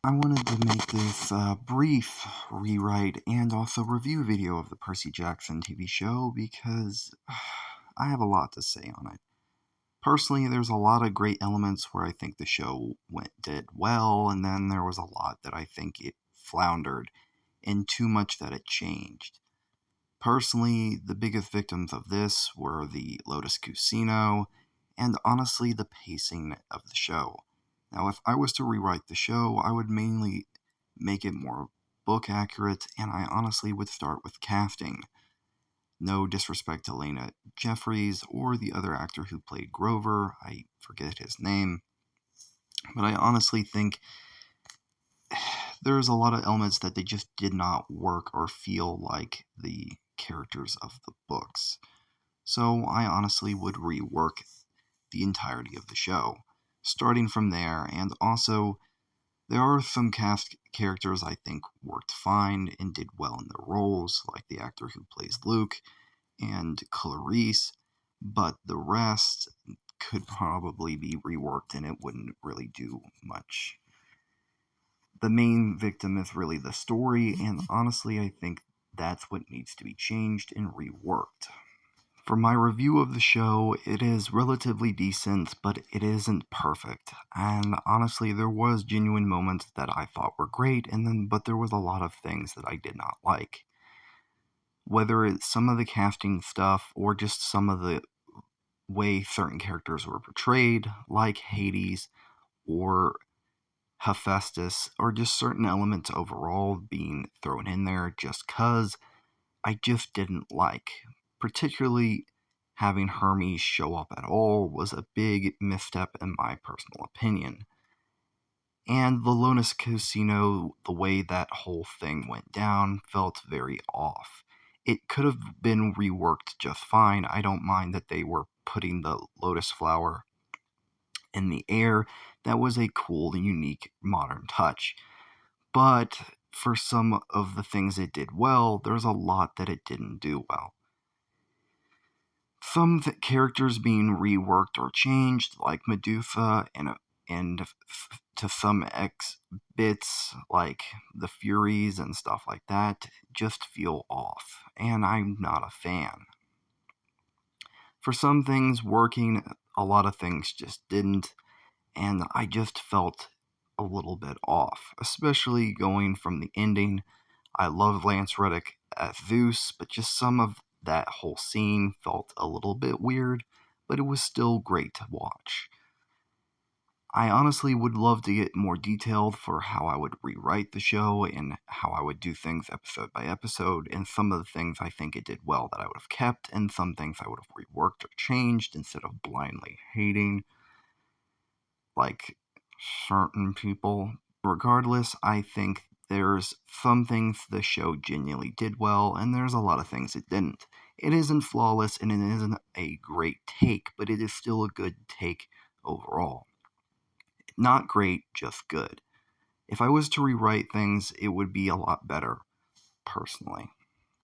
I wanted to make this brief rewrite and also review video of the Percy Jackson TV show because I have a lot to say on it. Personally, there's a lot of great elements where I think the show did well, and then there was a lot that I think it floundered, and too much that it changed. Personally, the biggest victims of this were the Lotus Casino, and honestly, the pacing of the show. Now, if I was to rewrite the show, I would mainly make it more book accurate, and I honestly would start with casting. No disrespect to Lena Jeffries or the other actor who played Grover, I forget his name, but I honestly think there's a lot of elements that they just did not work or feel like the characters of the books. So I honestly would rework the entirety of the show, starting from there, and also there are some cast characters I think worked fine and did well in their roles, like the actor who plays Luke and Clarice, but the rest could probably be reworked and it wouldn't really do much. The main victim is really the story, and honestly, I think that's what needs to be changed and reworked. For my review of the show, it is relatively decent, but it isn't perfect. And honestly, there was genuine moments that I thought were great, but there was a lot of things that I did not like. Whether it's some of the casting stuff or just some of the way certain characters were portrayed, like Hades or Hephaestus, or just certain elements overall being thrown in there just cuz I just didn't like. Particularly having Hermes show up at all was a big misstep in my personal opinion. And the Lotus Casino, the way that whole thing went down, felt very off. It could have been reworked just fine. I don't mind that they were putting the lotus flower in the air. That was a cool and unique modern touch. But for some of the things it did well, there's a lot that it didn't do well. Some characters being reworked or changed, like Medusa, and to some X bits, like the Furies and stuff like that, just feel off, and I'm not a fan. For some things working, a lot of things just didn't, and I just felt a little bit off, especially going from the ending. I love Lance Reddick as Zeus, but just some of that whole scene felt a little bit weird, but it was still great to watch. I honestly would love to get more detailed for how I would rewrite the show and how I would do things episode by episode, and some of the things I think it did well that I would have kept, and some things I would have reworked or changed instead of blindly hating, like certain people. Regardless, I think there's some things the show genuinely did well, and there's a lot of things it didn't. It isn't flawless, and it isn't a great take, but it is still a good take overall. Not great, just good. If I was to rewrite things, it would be a lot better, personally.